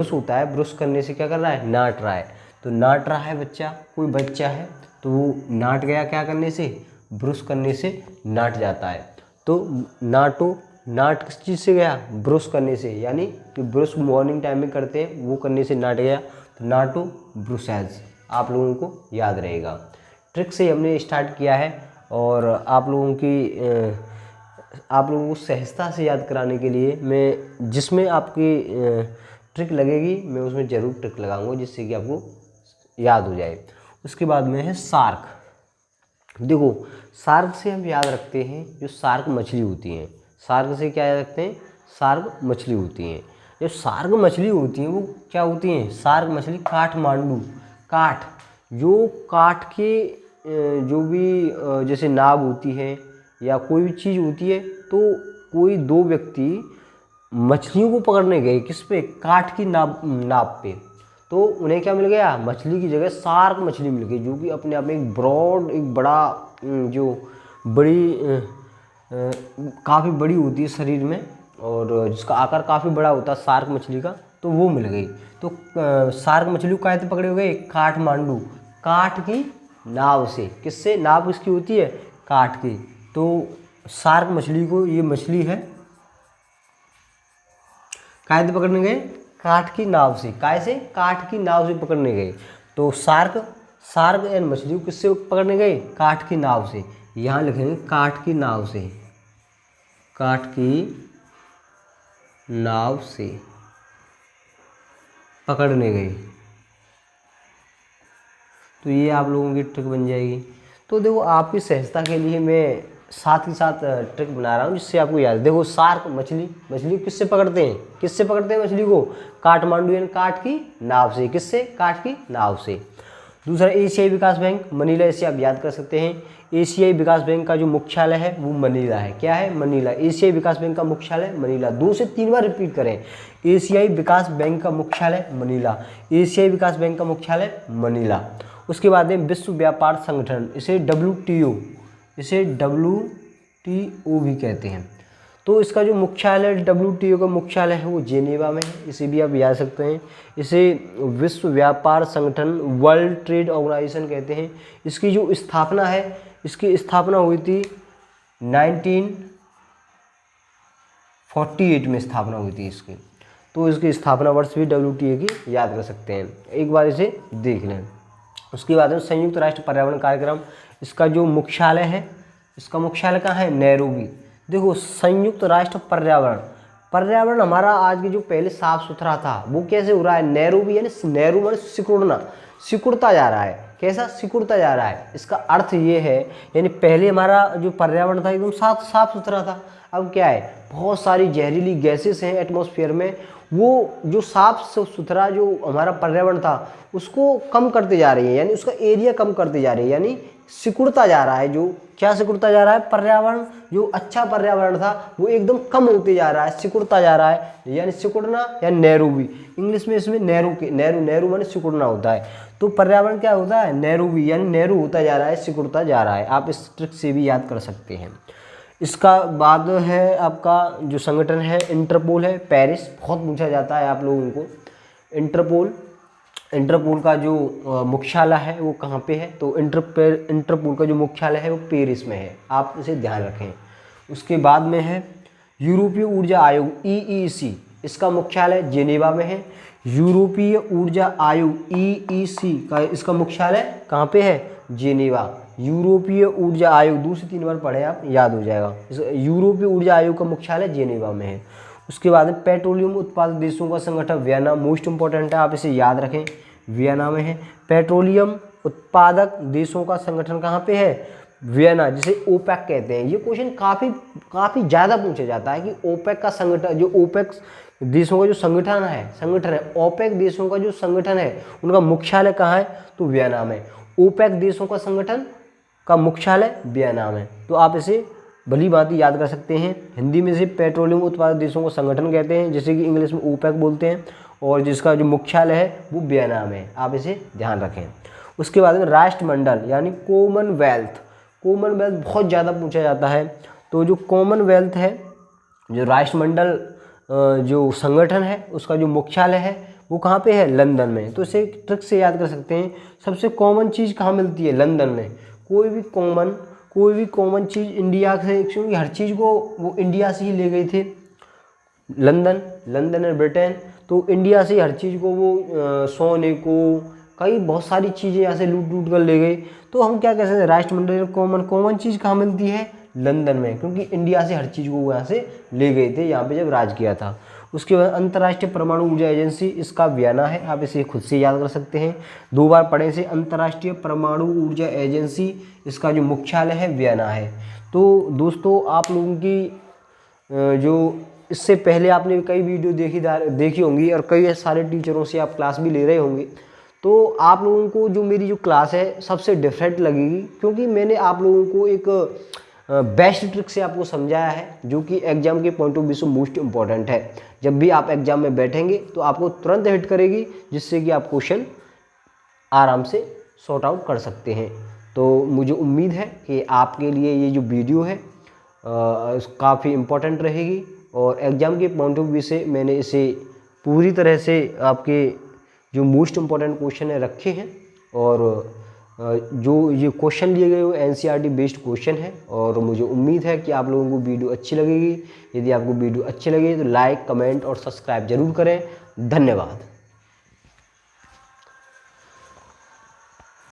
Brush होता है, brush करने से क्या कर रहा है, नाट रहा है। तो नाट रहा है बच्चा, कोई बच्चा है तो वो नाट गया क्या करने से, ब्रुश करने से नाट जाता है। तो नाटो, नाट किस चीज़ से गया, ब्रुश करने से, यानी कि ब्रुश मॉर्निंग टाइम में करते हैं वो करने से नाट गया, तो नाटो ब्रुसेस आप लोगों को याद रहेगा। ट्रिक से हमने स्टार्ट किया है और आप लोगों को सहजता से याद कराने के लिए मैं जिसमें आपकी ट्रिक लगेगी मैं उसमें ज़रूर ट्रिक लगाऊंगा जिससे कि आपको याद हो जाए। उसके बाद में है शार्क। देखो शार्क से हम याद रखते हैं जो शार्क मछली होती हैं, शार्क से क्या याद रखते हैं, शार्क मछली होती हैं। जो शार्क मछली होती हैं वो क्या होती हैं, शार्क मछली काठमांडू, काठ, जो काठ के जो भी जैसे नाव होती है या कोई भी चीज़ होती है, तो कोई दो व्यक्ति मछलियों को पकड़ने गए किस पे, काठ की नाव पे, तो उन्हें क्या मिल गया, मछली की जगह शार्क मछली मिल गई, जो कि अपने आप में एक ब्रॉड, एक बड़ा जो बड़ी काफ़ी बड़ी होती है शरीर में और जिसका आकार काफ़ी बड़ा होता है शार्क मछली का, तो वो मिल गई। तो शार्क मछली को कैसे पकड़े हुए, काठमांडू, काठ की नाव से, किससे, नाव किसकी होती है, काठ की। तो शार्क मछली को, ये मछली है, कैसे पकड़ने गए, काठ की नाव से, कैसे, काठ की नाव से पकड़ने गए। तो शार्क एंड मछली को किससे पकड़ने गए, काठ की नाव से। यहाँ लिखेंगे काठ की नाव से, काठ की नाव से पकड़ने गए। तो ये आप लोगों की ट्रिक बन जाएगी। तो देखो आपकी सहजता के लिए मैं साथ ही साथ ट्रिक बना रहा हूँ जिससे आपको याद, देखो शार्क मछली, मछली किससे पकड़ते हैं, किससे पकड़ते हैं मछली को, काठमांडू यानी काठ की नाव से, किससे, काठ की नाव से। दूसरा एशियाई विकास बैंक मनीला, इसे आप याद कर सकते हैं। एशियाई विकास बैंक का जो मुख्यालय है वो मनीला है, क्या है, मनीला। एशियाई विकास बैंक का मुख्यालय मनीला, 2 से 3 बार रिपीट करें, एशियाई विकास बैंक का मुख्यालय मनीला, एशियाई विकास बैंक का मुख्यालय मनीला। उसके बाद में विश्व व्यापार संगठन, इसे WTO, इसे WTO भी कहते हैं। तो इसका जो मुख्यालय, WTO का मुख्यालय है वो जेनेवा में है, इसे भी आप याद सकते हैं। इसे विश्व व्यापार संगठन, वर्ल्ड ट्रेड ऑर्गेनाइजेशन कहते हैं। इसकी जो स्थापना है, इसकी स्थापना हुई थी 1948 में स्थापना हुई थी इसकी। तो इसकी स्थापना वर्ष भी WTO की याद कर सकते हैं, एक बार इसे देख लें। उसके बाद में संयुक्त राष्ट्र पर्यावरण कार्यक्रम, इसका जो मुख्यालय है, इसका मुख्यालय कहाँ है, नैरोबी। देखो संयुक्त राष्ट्र पर्यावरण, पर्यावरण हमारा आज के जो पहले साफ सुथरा था वो कैसे हो रहा है, नैरोबी, यानी नैरो माने सिकुड़ना, सिकुड़ता जा रहा है, कैसा, सिकुड़ता जा रहा है। इसका अर्थ ये है, यानी पहले हमारा जो पर्यावरण था एकदम साफ सुथरा था, अब क्या है, बहुत सारी जहरीली गैसेस हैं एटमॉस्फेयर में, वो जो साफ सुथरा जो हमारा पर्यावरण था उसको कम करते जा रही है, यानी उसका एरिया कम करते जा रही है, यानी सिकुड़ता जा रहा है। जो क्या सिकुड़ता जा रहा है, पर्यावरण, जो अच्छा पर्यावरण था वो एकदम कम होते जा रहा है, सिकुड़ता जा रहा है, यानी सिकुड़ना या नैरोबी, इंग्लिश में इसमें नैरो माने सिकुड़ना होता है। तो पर्यावरण क्या होता है, नैरोबी, यानी नैरो होता जा रहा है, सिकुड़ता जा रहा है। आप इस ट्रिक से भी याद कर सकते हैं। इसका बाद है आपका जो संगठन है, इंटरपोल है, पेरिस, बहुत पूछा जाता है आप लोगों को। इंटरपोल का जो मुख्यालय है वो कहाँ पे है, तो इंटरपोल का जो मुख्यालय है वो पेरिस में है, आप इसे ध्यान रखें। उसके बाद में है यूरोपीय ऊर्जा आयोग, EEC, इसका मुख्यालय जेनेवा में है। यूरोपीय ऊर्जा आयोग EEC का इसका मुख्यालय कहाँ पे है, जेनेवा। यूरोपीय ऊर्जा आयोग 2 से 3 बार पढ़े आप, याद हो जाएगा। यूरोपीय ऊर्जा आयोग का मुख्यालय जेनेवा में है। उसके बाद में पेट्रोलियम उत्पादक देशों का संगठन वियना, मोस्ट इंपॉर्टेंट है, आप इसे याद रखें, वियना में है। पेट्रोलियम उत्पादक देशों का संगठन कहाँ पे है, वियना, जिसे ओपेक कहते हैं। ये क्वेश्चन काफ़ी ज़्यादा पूछा जाता है कि ओपेक का संगठन, जो ओपेक देशों का जो संगठन है, ओपेक देशों का जो संगठन है उनका मुख्यालय कहाँ है, तो वियना में। ओपेक देशों का संगठन का मुख्यालय वियना में। तो आप इसे भली भांति याद कर सकते हैं। हिंदी में से पेट्रोलियम उत्पादक देशों को संगठन कहते हैं, जैसे कि इंग्लिश में ओपेक बोलते हैं, और जिसका जो मुख्यालय है वो वियना में, आप इसे ध्यान रखें। उसके बाद में राष्ट्रमंडल यानी कॉमनवेल्थ, बहुत ज़्यादा पूछा जाता है। तो जो कॉमनवेल्थ है, जो राष्ट्रमंडल जो संगठन है उसका जो मुख्यालय है वो कहाँ पे है, लंदन में। तो इसे ट्रिक से याद कर सकते हैं। सबसे कॉमन चीज़ कहाँ मिलती है, लंदन में। कोई भी कॉमन चीज़ इंडिया से, क्योंकि हर चीज़ को वो इंडिया से ही ले गए थे। लंदन है ब्रिटेन, तो इंडिया से हर चीज़ को वो सोने को, कई बहुत सारी चीज़ें यहाँ से लूट कर ले गए। तो हम क्या कह सकते हैं, राष्ट्रमंडल कॉमन चीज़ कहाँ मिलती है, लंदन में, क्योंकि इंडिया से हर चीज़ को वो यहाँ से ले गए थे, यहाँ पे जब राज किया था। उसके बाद अंतर्राष्ट्रीय परमाणु ऊर्जा एजेंसी, इसका वियना है, आप इसे खुद से याद कर सकते हैं, 2 बार पढ़े से। अंतर्राष्ट्रीय परमाणु ऊर्जा एजेंसी, इसका जो मुख्यालय है वियना है। तो दोस्तों आप लोगों की जो इससे पहले आपने कई वीडियो देखी होंगी और कई सारे टीचरों से आप क्लास भी ले रहे होंगे, तो आप लोगों को जो मेरी जो क्लास है सबसे डिफरेंट लगेगी, क्योंकि मैंने आप लोगों को एक बेस्ट ट्रिक से आपको समझाया है, जो कि एग्जाम के पॉइंट ऑफ व्यू से मोस्ट इंपॉर्टेंट है। जब भी आप एग्जाम में बैठेंगे तो आपको तुरंत हिट करेगी, जिससे कि आप क्वेश्चन आराम से सॉर्ट आउट कर सकते हैं। तो मुझे उम्मीद है कि आपके लिए ये जो वीडियो है काफ़ी इम्पोर्टेंट रहेगी, और एग्ज़ाम के पॉइंट ऑफ व्यू से मैंने इसे पूरी तरह से आपके जो मोस्ट इम्पॉर्टेंट क्वेश्चन है रखे हैं, और जो ये क्वेश्चन लिए गए वो एनसीईआरटी बेस्ड क्वेश्चन है। और मुझे उम्मीद है कि आप लोगों को वीडियो अच्छी लगेगी। यदि आपको वीडियो अच्छी लगे तो लाइक, कमेंट और सब्सक्राइब जरूर करें। धन्यवाद।